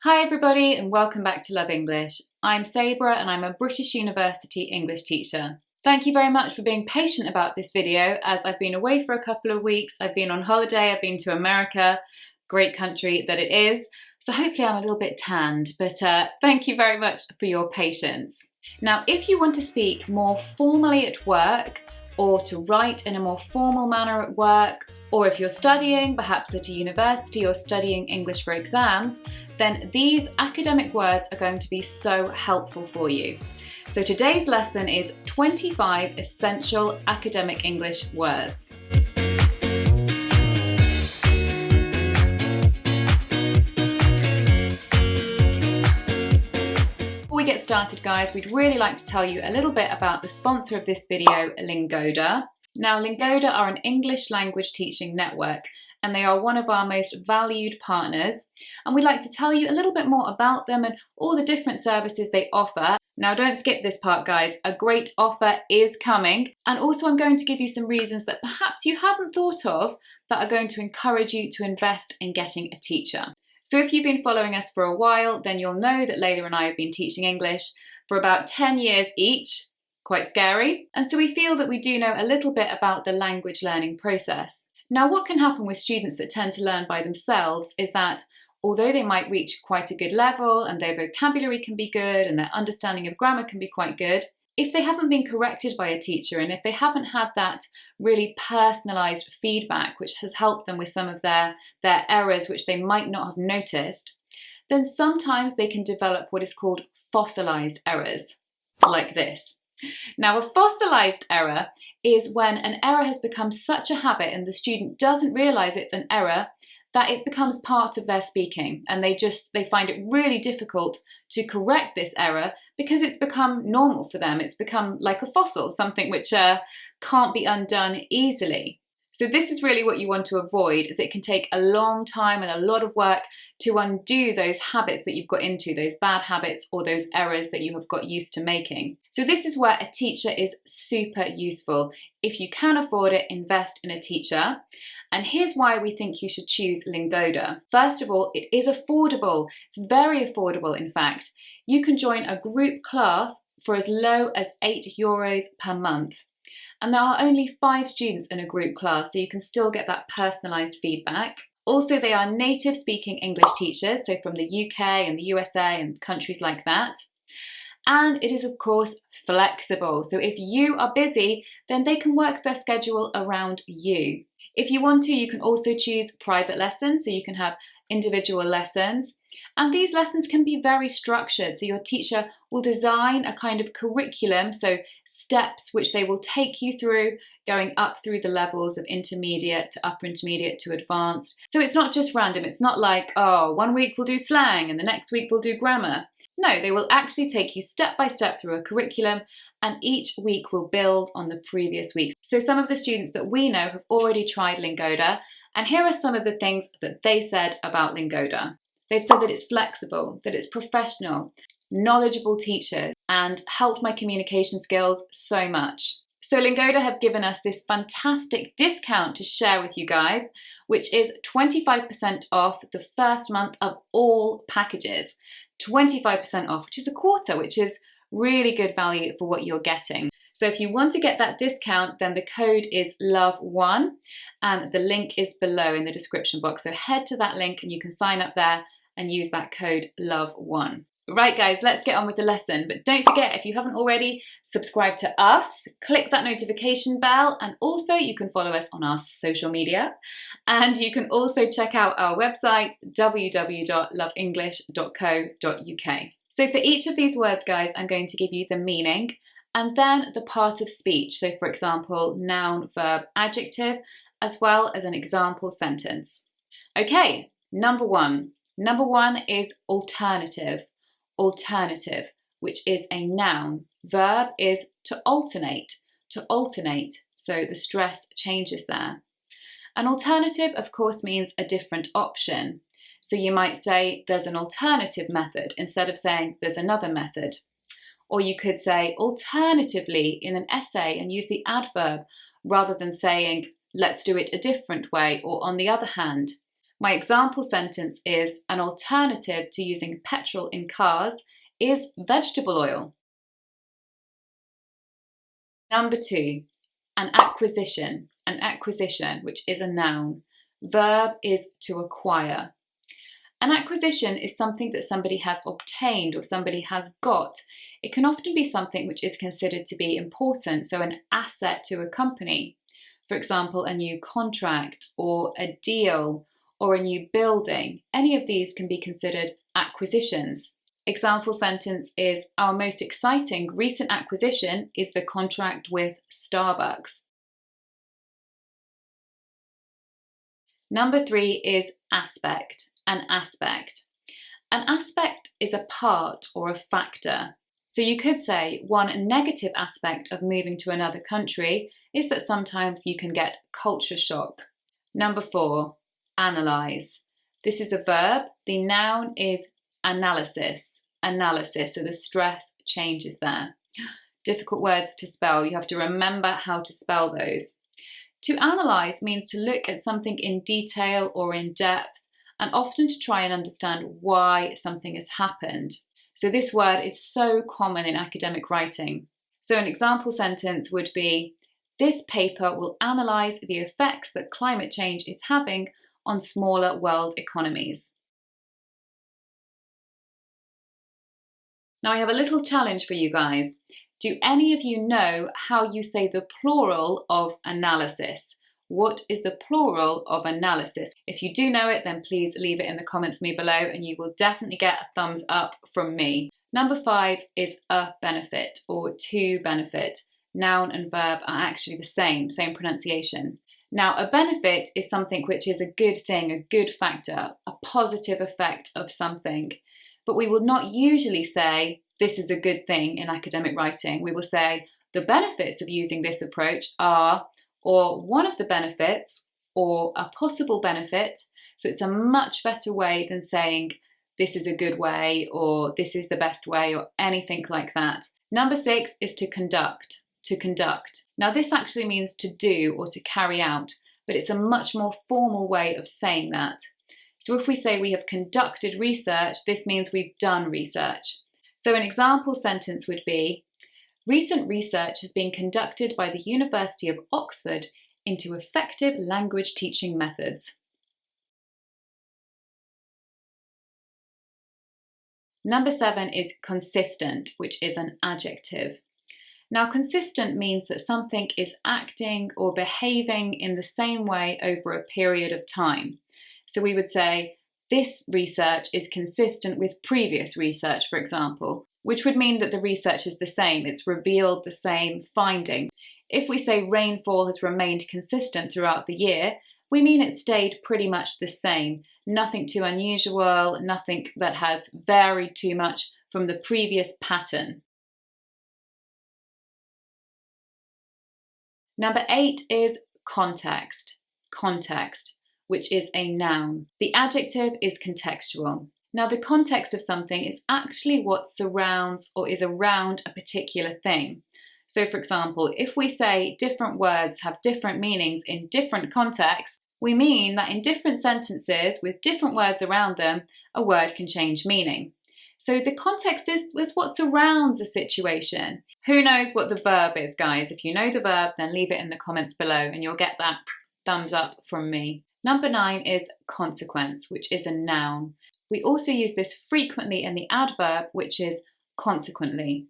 Hi everybody and welcome back to Love English. I'm Sabrah and I'm a British University English teacher. Thank you very much for being patient about this video as I've been away for a couple of weeks. I've been on holiday, I've been to America, great country that it is. So hopefully I'm a little bit tanned, but thank you very much for your patience. Now, if you want to speak more formally at work or to write in a more formal manner at work, or if you're studying, perhaps at a university or studying English for exams, then these academic words are going to be so helpful for you. So today's lesson is 25 essential academic English words. Before we get started, guys, we'd really like to tell you a little bit about the sponsor of this video, Lingoda. Now, Lingoda are an English language teaching network and they are one of our most valued partners, and we'd like to tell you a little bit more about them and all the different services they offer. Now, don't skip this part, guys. A great offer is coming, and also I'm going to give you some reasons that perhaps you haven't thought of that are going to encourage you to invest in getting a teacher. So if you've been following us for a while, then you'll know that Leila and I have been teaching English for about 10 years each. Quite scary. And so we feel that we do know a little bit about the language learning process. Now, what can happen with students that tend to learn by themselves is that although they might reach quite a good level and their vocabulary can be good and their understanding of grammar can be quite good, if they haven't been corrected by a teacher and if they haven't had that really personalised feedback which has helped them with some of their errors which they might not have noticed, then sometimes they can develop what is called fossilised errors, like this. Now, a fossilised error is when an error has become such a habit and the student doesn't realise it's an error that it becomes part of their speaking, and they find it really difficult to correct this error because it's become normal for them. It's become like a fossil, something which can't be undone easily. So this is really what you want to avoid, as it can take a long time and a lot of work to undo those habits that you've got into, those bad habits or those errors that you have got used to making. So this is where a teacher is super useful. If you can afford it, invest in a teacher. And here's why we think you should choose Lingoda. First of all, it is affordable. It's very affordable, in fact. You can join a group class for as low as €8 per month. And there are only 5 students in a group class, so you can still get that personalised feedback. Also, they are native speaking English teachers, so from the UK and the USA and countries like that. And it is, of course, flexible. So if you are busy, then they can work their schedule around you. If you want to, you can also choose private lessons, so you can have individual lessons. And these lessons can be very structured. So your teacher will design a kind of curriculum, so steps which they will take you through, going up through the levels of intermediate to upper intermediate to advanced. So it's not just random. It's not like, oh, 1 week we'll do slang and the next week we'll do grammar. No, they will actually take you step by step through a curriculum, and each week will build on the previous week. So some of the students that we know have already tried Lingoda, and here are some of the things that they said about Lingoda. They've said that it's flexible, that it's professional, knowledgeable teachers, and helped my communication skills so much. So Lingoda have given us this fantastic discount to share with you guys, which is 25% off the first month of all packages. 25% off, which is a quarter, which is really good value for what you're getting. So if you want to get that discount, then the code is LOVE1 and the link is below in the description box. So head to that link and you can sign up there and use that code LOVE1. Right guys, let's get on with the lesson. But don't forget, if you haven't already, subscribe to us, click that notification bell, and also you can follow us on our social media. And you can also check out our website, www.loveenglish.co.uk. So for each of these words, guys, I'm going to give you the meaning and then the part of speech. So for example, noun, verb, adjective, as well as an example sentence. Okay, number one. Number one is alternative. Alternative, which is a noun. Verb is to alternate, so the stress changes there. An alternative, of course, means a different option. So you might say there's an alternative method instead of saying there's another method. Or you could say alternatively in an essay and use the adverb rather than saying let's do it a different way or on the other hand. My example sentence is, an alternative to using petrol in cars is vegetable oil. Number 2, an acquisition, which is a noun. Verb is to acquire. An acquisition is something that somebody has obtained or somebody has got. It can often be something which is considered to be important, so an asset to a company. For example, a new contract or a deal or a new building. Any of these can be considered acquisitions. Example sentence is, our most exciting recent acquisition is the contract with Starbucks. Number 3 is aspect, an aspect. An aspect is a part or a factor. So you could say one negative aspect of moving to another country is that sometimes you can get culture shock. Number 4, analyze. This is a verb. The noun is analysis, so the stress changes there. Difficult words to spell. You have to remember how to spell those. To analyze means to look at something in detail or in depth, and often to try and understand why something has happened. So this word is so common in academic writing. So an example sentence would be, this paper will analyse the effects that climate change is having on smaller world economies. Now I have a little challenge for you guys. Do any of you know how you say the plural of analysis? What is the plural of analysis? If you do know it, then please leave it in the comments for me below and you will definitely get a thumbs up from me. Number 5 is a benefit or to benefit. Noun and verb are actually the same pronunciation. Now, a benefit is something which is a good thing, a good factor, a positive effect of something. But we will not usually say this is a good thing in academic writing. We will say the benefits of using this approach are, or one of the benefits, or a possible benefit. So it's a much better way than saying this is a good way, or this is the best way, or anything like that. Number 6 is to conduct. Now this actually means to do or to carry out, but it's a much more formal way of saying that. So if we say we have conducted research, this means we've done research. So an example sentence would be, recent research has been conducted by the University of Oxford into effective language teaching methods. Number 7 is consistent, which is an adjective. Now, consistent means that something is acting or behaving in the same way over a period of time. So we would say, this research is consistent with previous research, for example, which would mean that the research is the same. It's revealed the same findings. If we say rainfall has remained consistent throughout the year, we mean it stayed pretty much the same. Nothing too unusual, nothing that has varied too much from the previous pattern. Number 8 is context, which is a noun. The adjective is contextual. Now the context of something is actually what surrounds or is around a particular thing. So for example, if we say different words have different meanings in different contexts, we mean that in different sentences with different words around them, a word can change meaning. So the context is what surrounds a situation. Who knows what the verb is, guys? If you know the verb, then leave it in the comments below and you'll get that thumbs up from me. Number 9 is consequence, which is a noun. We also use this frequently in the adverb, which is consequently.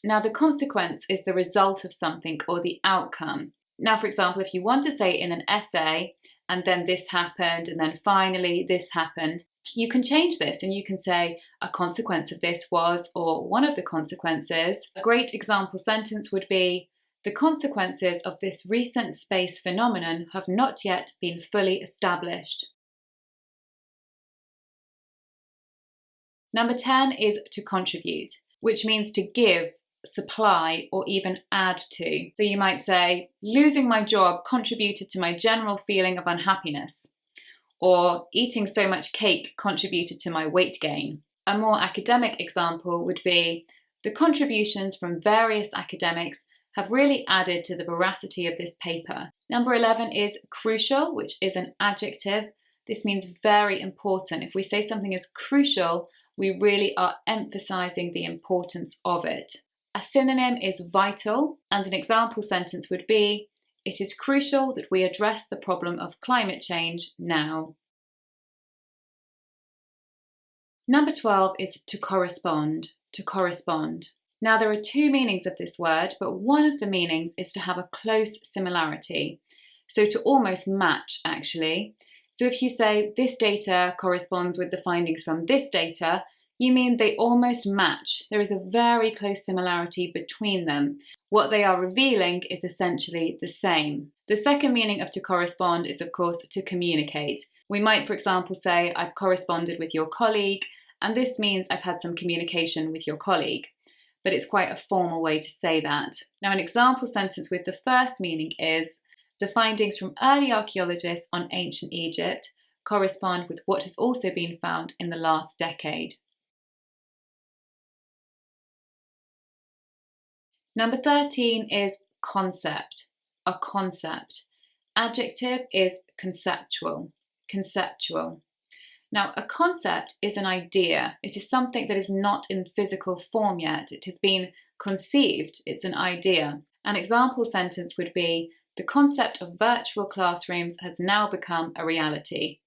Now the consequence is the result of something or the outcome. Now, for example, if you want to say in an essay, and then this happened, and then finally this happened, you can change this and you can say a consequence of this was, or one of the consequences. A great example sentence would be, the consequences of this recent space phenomenon have not yet been fully established. Number 10 is to contribute, which means to give, supply, or even add to. So you might say, losing my job contributed to my general feeling of unhappiness, or eating so much cake contributed to my weight gain. A more academic example would be, the contributions from various academics have really added to the veracity of this paper. Number 11 is crucial, which is an adjective. This means very important. If we say something is crucial, we really are emphasizing the importance of it. A synonym is vital, and an example sentence would be, it is crucial that we address the problem of climate change now. Number 12 is to correspond, to correspond. Now there are two meanings of this word, but one of the meanings is to have a close similarity. So to almost match, actually. So if you say this data corresponds with the findings from this data, you mean they almost match. There is a very close similarity between them. What they are revealing is essentially the same. The second meaning of to correspond is, of course, to communicate. We might, for example, say, I've corresponded with your colleague, and this means I've had some communication with your colleague. But it's quite a formal way to say that. Now, an example sentence with the first meaning is, the findings from early archaeologists on ancient Egypt correspond with what has also been found in the last decade. Number 13 is concept, a concept. Adjective is conceptual, conceptual. Now, a concept is an idea. It is something that is not in physical form yet. It has been conceived. It's an idea. An example sentence would be, the concept of virtual classrooms has now become a reality.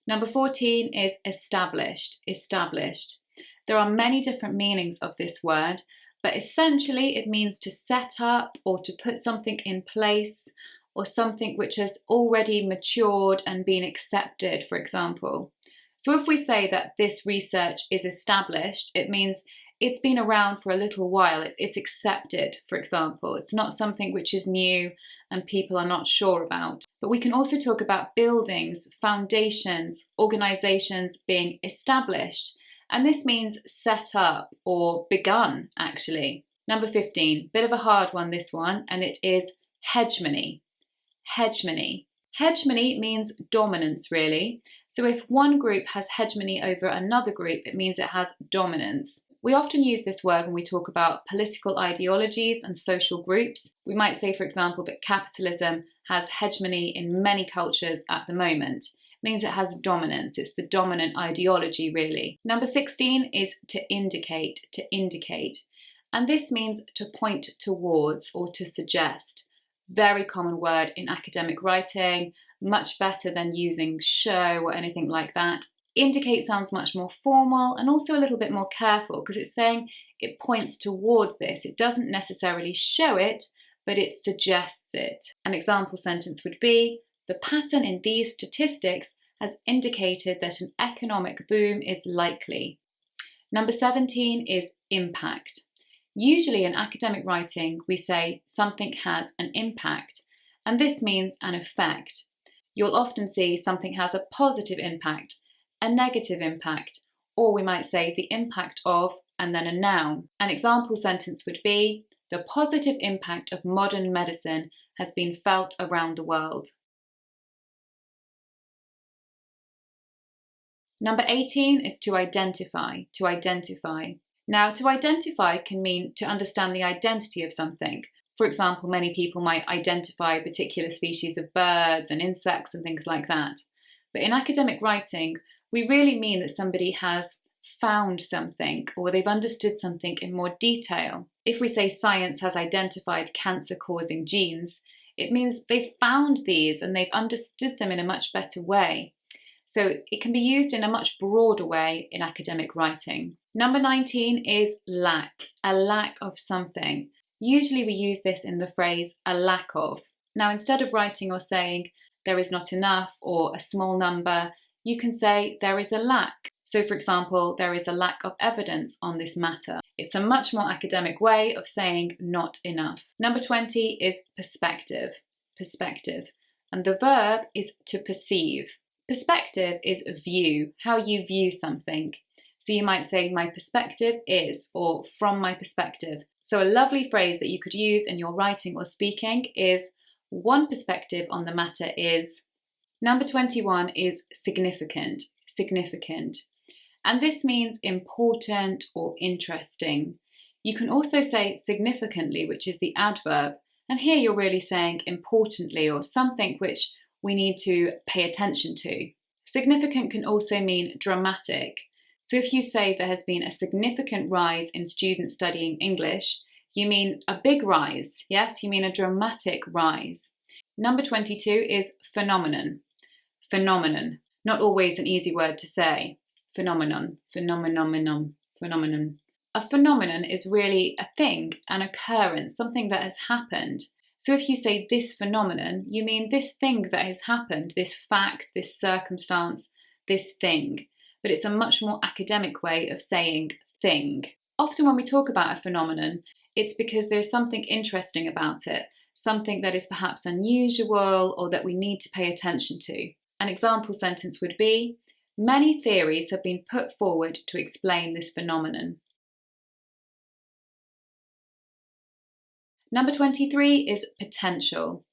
Number 14 is established, established. There are many different meanings of this word, but essentially it means to set up or to put something in place, or something which has already matured and been accepted, for example. So if we say that this research is established, it means it's been around for a little while, it's accepted, for example. It's not something which is new and people are not sure about. But we can also talk about buildings, foundations, organisations being established. And this means set up or begun, actually. Number 15, bit of a hard one, this one, and it is hegemony. Hegemony. Hegemony means dominance, really. So if one group has hegemony over another group, it means it has dominance. We often use this word when we talk about political ideologies and social groups. We might say, for example, that capitalism has hegemony in many cultures at the moment. It means it has dominance. It's the dominant ideology, really. Number 16 is to indicate, to indicate. And this means to point towards or to suggest. Very common word in academic writing, much better than using show or anything like that. Indicate sounds much more formal and also a little bit more careful because it's saying it points towards this. It doesn't necessarily show it, but it suggests it. An example sentence would be, the pattern in these statistics has indicated that an economic boom is likely. Number 17 is impact. Usually in academic writing, we say something has an impact, and this means an effect. You'll often see something has a positive impact, a negative impact, or we might say the impact of, and then a noun. An example sentence would be, the positive impact of modern medicine has been felt around the world. Number 18 is to identify, to identify. Now, to identify can mean to understand the identity of something. For example, many people might identify a particular species of birds and insects and things like that. But in academic writing, we really mean that somebody has found something or they've understood something in more detail. If we say science has identified cancer-causing genes, it means they've found these and they've understood them in a much better way. So it can be used in a much broader way in academic writing. Number 19 is lack, a lack of something. Usually we use this in the phrase a lack of. Now instead of writing or saying there is not enough or a small number, you can say there is a lack. So for example, there is a lack of evidence on this matter. It's a much more academic way of saying not enough. Number 20 is perspective, perspective. And the verb is to perceive. Perspective is view, how you view something. So you might say my perspective is, or from my perspective. So a lovely phrase that you could use in your writing or speaking is one perspective on the matter is. Number 21 is significant, significant. And this means important or interesting. You can also say significantly, which is the adverb, and here you're really saying importantly or something which we need to pay attention to. Significant can also mean dramatic. So if you say there has been a significant rise in students studying English, you mean a big rise. Yes, you mean a dramatic rise. Number 22 is phenomenon. Phenomenon. Not always an easy word to say. Phenomenon, phenomenon, phenomenon. A phenomenon is really a thing, an occurrence, something that has happened. So if you say this phenomenon, you mean this thing that has happened, this fact, this circumstance, this thing. But it's a much more academic way of saying thing. Often when we talk about a phenomenon, it's because there's something interesting about it, something that is perhaps unusual or that we need to pay attention to. An example sentence would be, many theories have been put forward to explain this phenomenon. Number 23 is potential.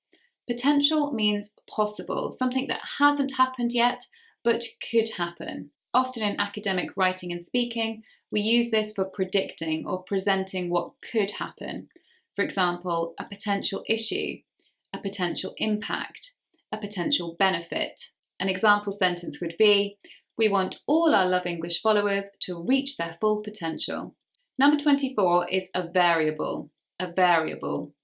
Potential means possible, something that hasn't happened yet, but could happen. Often in academic writing and speaking, we use this for predicting or presenting what could happen. For example, a potential issue, a potential impact, a potential benefit. An example sentence would be, we want all our Love English followers to reach their full potential. Number 24 is a variable. A variable.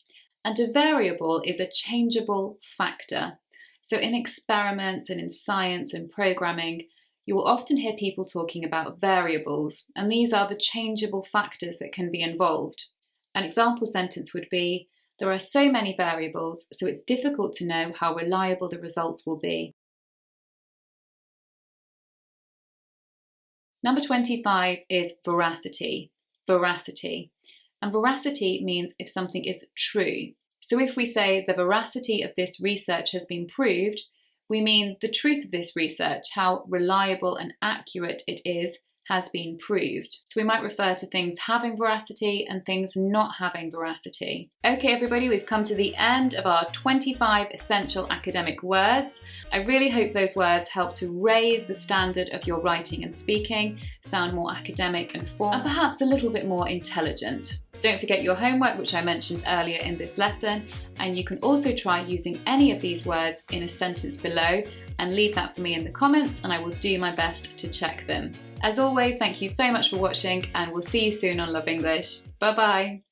And a variable is a changeable factor. So in experiments and in science and programming, you will often hear people talking about variables, and these are the changeable factors that can be involved. An example sentence would be, there are so many variables, so it's difficult to know how reliable the results will be. Number 25 is veracity. Veracity. And veracity means if something is true. So if we say the veracity of this research has been proved, we mean the truth of this research, how reliable and accurate it is, has been proved. So we might refer to things having veracity and things not having veracity. Okay, everybody, we've come to the end of our 25 essential academic words. I really hope those words help to raise the standard of your writing and speaking, sound more academic and formal, and perhaps a little bit more intelligent. Don't forget your homework, which I mentioned earlier in this lesson, and you can also try using any of these words in a sentence below and leave that for me in the comments and I will do my best to check them. As always, thank you so much for watching and we'll see you soon on Love English. Bye bye!